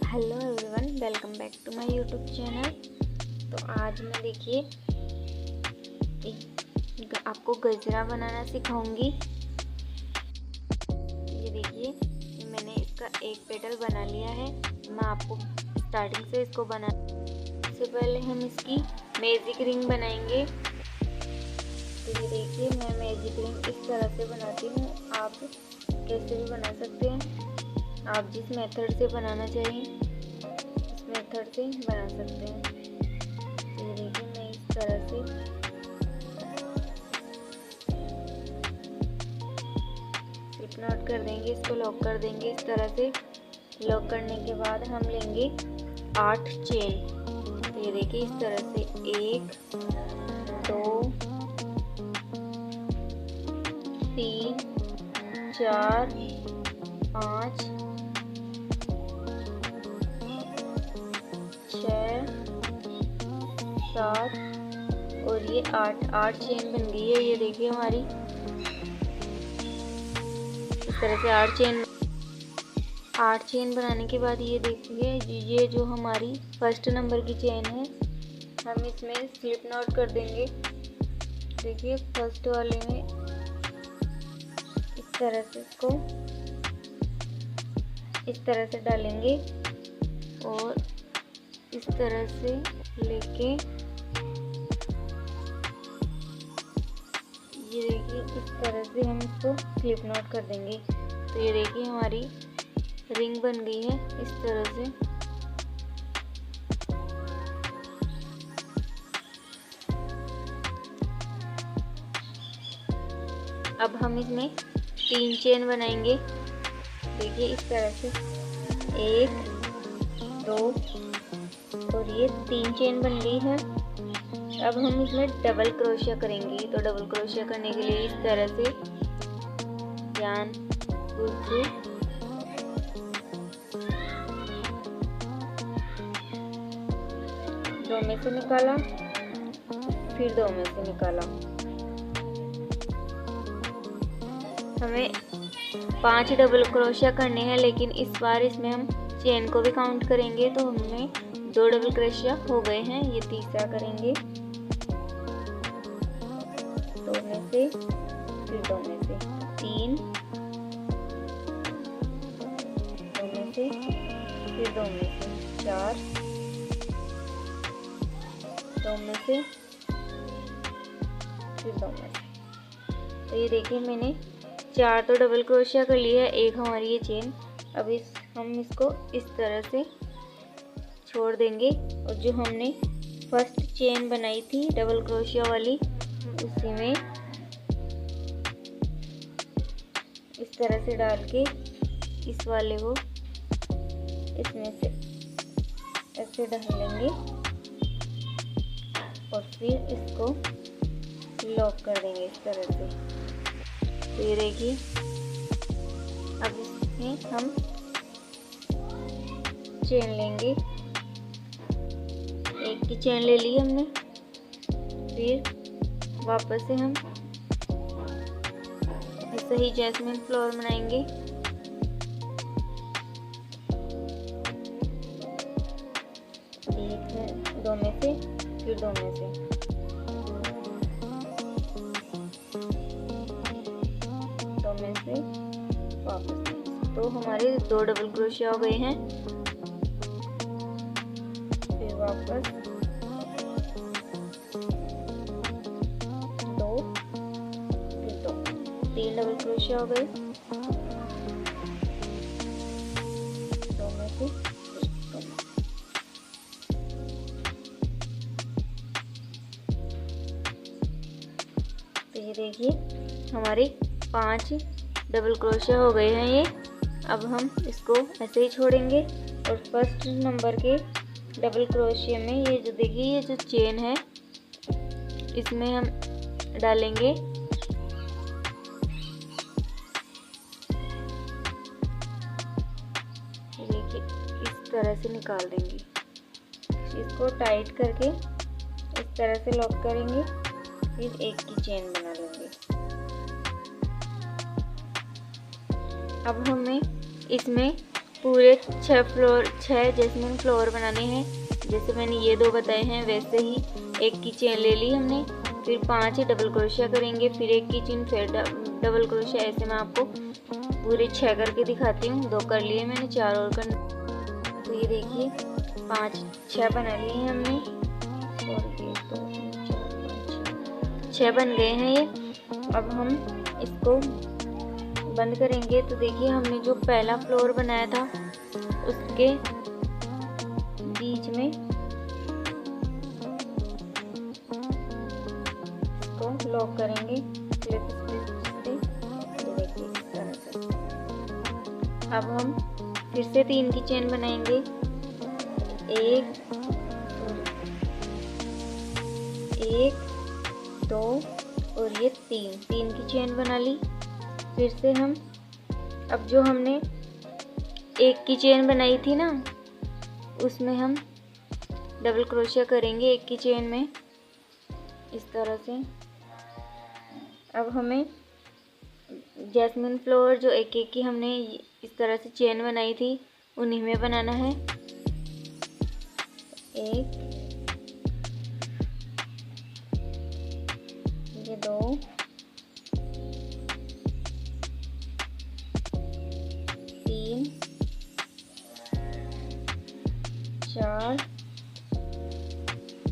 Hello everyone, welcome back to my YouTube channel. तो आज मैं देखिए आपको गजरा बनाना सिखाऊंगी। ये देखिए मैंने इसका एक पेटल बना लिया है। मैं आपको स्टार्टिंग से इसको सबसे पहले हम इसकी मैजिक रिंग बनाएंगे। तो ये देखिए मैं मैजिक रिंग इस तरह से बनाती हूँ। आप कैसे भी बना सकते हैं, आप जिस मेथड से बनाना चाहें उस मेथड से बना सकते हैं। तो ये देखिए मैं इस तरह से स्लिप नॉट कर देंगे, इसको लॉक कर देंगे। इस तरह से लॉक करने के बाद हम लेंगे 8 चेन। तो ये देखिए इस तरह से 1 2 3 4 5 6 7 और ये 8 चेन बन गई है। ये देखिए हमारी इस तरह से 8 चेन बनाने के बाद ये देखिए ये जो हमारी फर्स्ट नंबर की चेन है, हम इसमें स्लिप नॉट कर देंगे। देखिए फर्स्ट वाले में इस तरह से इसको इस तरह से डालेंगे और इस तरह से लेके ये देखिए इस तरह से हम इसको स्लिप नॉट कर देंगे। तो ये देखिए हमारी रिंग बन गई है इस तरह से। अब हम इसमें 3 चेन बनाएंगे। देखिए इस तरह से 1 2 और ये 3 चेन बन गई है। अब हम इसमें डबल क्रोशिया करेंगे। तो डबल क्रोशिया करने के लिए इस तरह से ध्यान से 2 में से निकाला, फिर 2 में से निकाला। हमें 5 डबल क्रोशिया करने हैं, लेकिन इस बार इसमें हम चेन को भी काउंट करेंगे। तो हमें 2 डबल क्रोशिया हो गए हैं। ये तीसरा करेंगे 2 में से, फिर 2 में से 3, 2 में से, फिर 2 में से 4, 2 में से, फिर 2 में से। तो ये देखिए मैंने 4 तो डबल क्रोशिया कर लिया है, एक हमारी ये चेन। अब हम इसको इस तरह से छोड़ देंगे और जो हमने फर्स्ट चेन बनाई थी डबल क्रोशिया वाली, उसी में इस तरह से डाल के इस वाले को इसमें से ऐसे डाल लेंगे और फिर इसको लॉक कर देंगे इस तरह से। तो ये देखिए अब इसमें हम चेन लेंगे। एक की चेन ले ली हमने, फिर वापस से हम ऐसे ही जैस्मिन फ्लावर बनाएंगे। एक में 2 में से, फिर 2 में से, 2 में से वापस। तो हमारे 2 डबल क्रोशिया हो गए हैं। फिर वापस 2, फिर 2, 3 डबल क्रोशिया हो गए। 2 में से, 2 में। तो ये देखिए हमारे 5 डबल क्रोशिया हो गए हैं ये। अब हम इसको ऐसे ही छोड़ेंगे और फर्स्ट नंबर के डबल क्रोशिया में ये जो देखिए ये जो चेन है इसमें हम डालेंगे। देखिए इस तरह से निकाल देंगे, इसको टाइट करके इस तरह से लॉक करेंगे, फिर एक की चेन बना लेंगे। अब हमें इसमें पूरे 6 जैस्मिन फ्लावर बनाने हैं। जैसे मैंने ये 2 बताए हैं वैसे ही एक की चेन ले ली हमने, फिर 5 डबल क्रोशिया करेंगे, फिर एक की चेन, फिर डबल क्रोशिया। ऐसे मैं आपको पूरे 6 करके दिखाती हूँ। 2 कर लिए मैंने, 4 और करना। तो ये देखिए 6 बना लिए हैं हमने, और ये 2 3 4 5 6 बन गए हैं ये। अब हम इसको बंद करेंगे। तो देखिए हमने जो पहला फ्लोर बनाया था उसके बीच में इसको लॉक करेंगे क्लिप से। ये देखिए इस तरह से। अब हम फिर से 3 की चेन बनाएंगे, 1 2 और ये 3 की चेन बना ली। फिर से हम अब जो हमने 1 की चेन बनाई थी ना, उसमें हम डबल क्रोशिया करेंगे 1 की चेन में, इस तरह से। अब हमें जैस्मिन फ्लावर जो 1 की हमने इस तरह से चेन बनाई थी उन्हीं में बनाना है। 1, ये 2, 3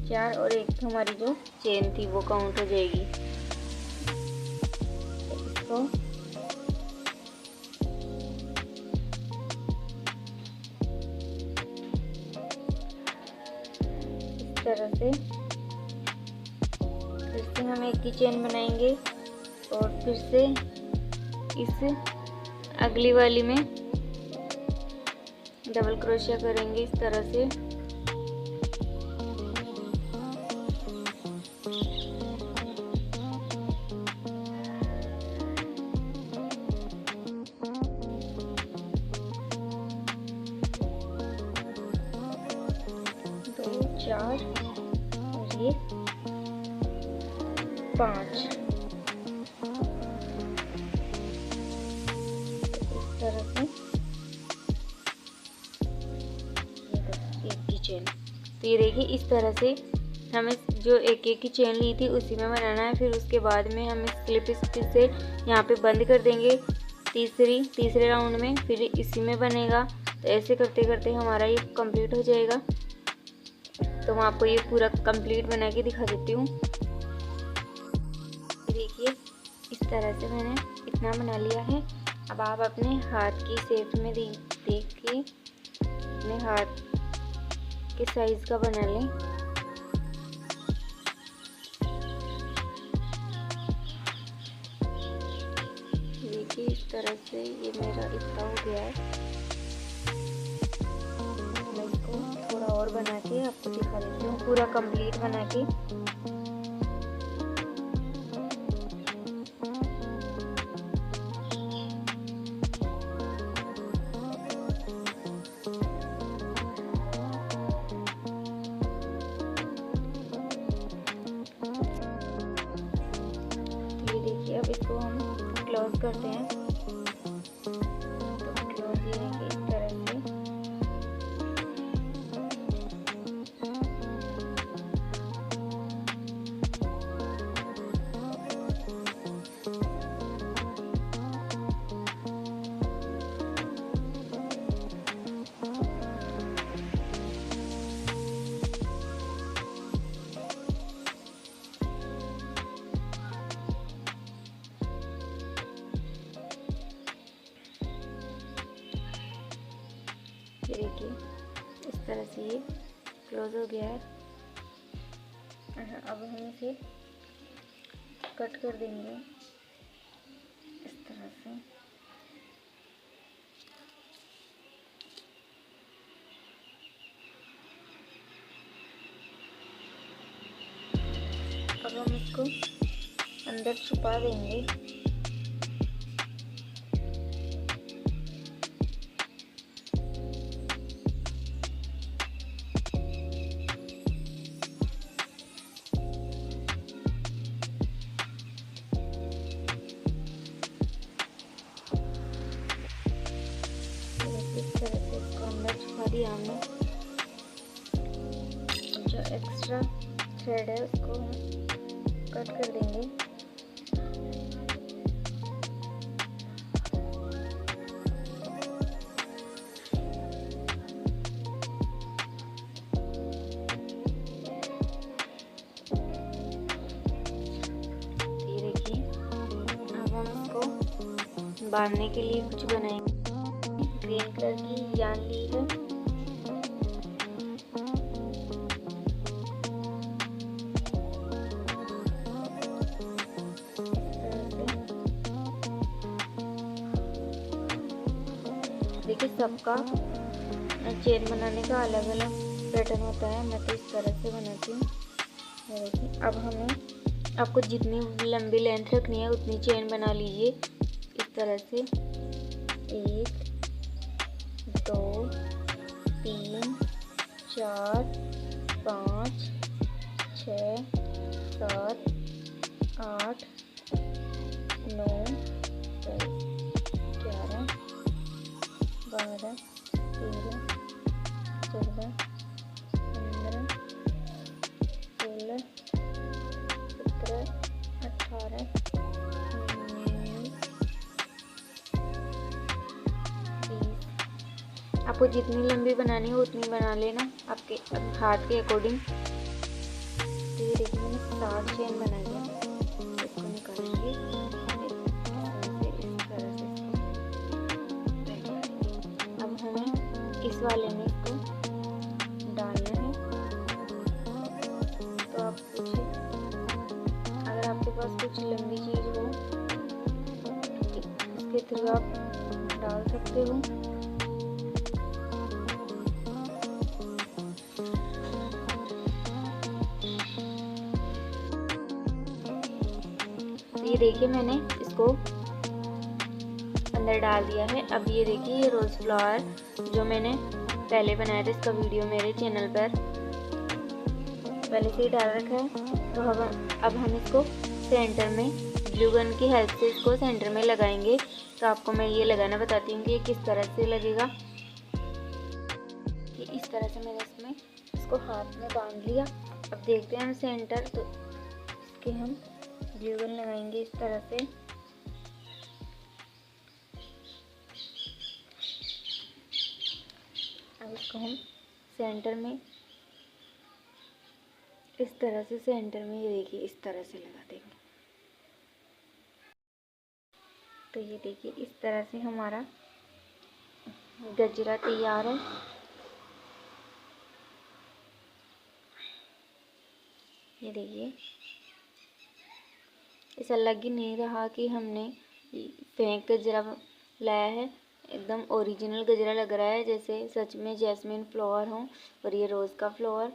4 और एक हमारी जो चेन थी वो काउंट हो जाएगी। इसको इस तरह से फिर से हम 1 की चेन बनाएंगे और फिर से इस अगली वाली में डबल क्रोशिया करेंगे इस तरह से। दो 4 और ये 5 इस तरह से। चेन, तो ये देखिए इस तरह से हमें जो 1 की चेन ली थी उसी में बनाना है। फिर उसके बाद में हम इस क्लिप स्टिच से यहाँ पे बंद कर देंगे तीसरे राउंड में, फिर इसी में बनेगा। तो ऐसे करते करते हमारा ये कंप्लीट हो जाएगा। तो मैं आपको ये पूरा कंप्लीट बना के दिखा देती हूँ। देखिए इस तरह से मैंने इतना बना लिया है। अब आप अपने हाथ की शेप में देख के अपने हाथ के साइज का बना लें। देखिए इस तरह से ये मेरा इतना हो गया है। मैं इसको थोड़ा और बना के आपको दिखा देती हूँ पूरा कंप्लीट बना के। देखिए अब इसको हम क्लोज करते हैं। तो क्लोज ये है इस तरह से। देखिए इस तरह से ये क्लोज हो गया है। अब हम इसे कट कर देंगे इस तरह से। अब हम इसको अंदर छुपा देंगे। इस तरह दिया हमने। जो एक्स्ट्रा थ्रेड है उसको हम कट कर देंगे। ये देखिए, अब हम इसको बांधने के लिए कुछ बनाएंगे। ग्रीन कलर की यान ली है, देखिए सबका चेन बनाने का अलग अलग पैटर्न होता है। मैं तो इस तरह से बनाती हूँ। देखिए, अब हमें आपको जितनी लंबी लेंथ रखनी है उतनी चेन बना लीजिए। इस तरह से 1 2 3 4 5 6 7 8 9 10 11 12 13 14 15 16 17 18 आपको जितनी लंबी बनानी हो उतनी बना लेना आपके हाथ के अकॉर्डिंग। तो ये देखिए मैंने 7 चेन बनाई है। इसको निकालेंगे इस तरह से। अब हमें इस वाले में इसको डालना है। तो आप कुछ, अगर आपके पास कुछ लंबी चीज़ हो इसके थ्रू आप डाल सकते हो। ये देखिए मैंने इसको अंदर डाल दिया है। अब ये देखिए ये रोज़ फ्लावर जो मैंने पहले बनाया था, इसका वीडियो मेरे चैनल पर पहले से ही डाल रखा है। तो अब हम इसको सेंटर में ग्लू गन की हेल्प से इसको सेंटर में लगाएंगे। तो आपको मैं ये लगाना बताती हूँ कि ये किस तरह से लगेगा। कि इस तरह से मैंने इसको हाथ में बांध लिया। अब देखते हैं हम सेंटर, तो इसके हम ग्लू गन लगाएंगे इस तरह से। अब इसको हम सेंटर में इस तरह से सेंटर में, ये देखिए इस तरह से लगा देंगे। तो ये देखिए इस तरह से हमारा गजरा तैयार है। ये देखिए ऐसा लग ही नहीं रहा कि हमने फेंक गजरा लाया है। एकदम ओरिजिनल गजरा लग रहा है, जैसे सच में जैस्मिन फ्लावर हो और ये रोज़ का फ्लावर।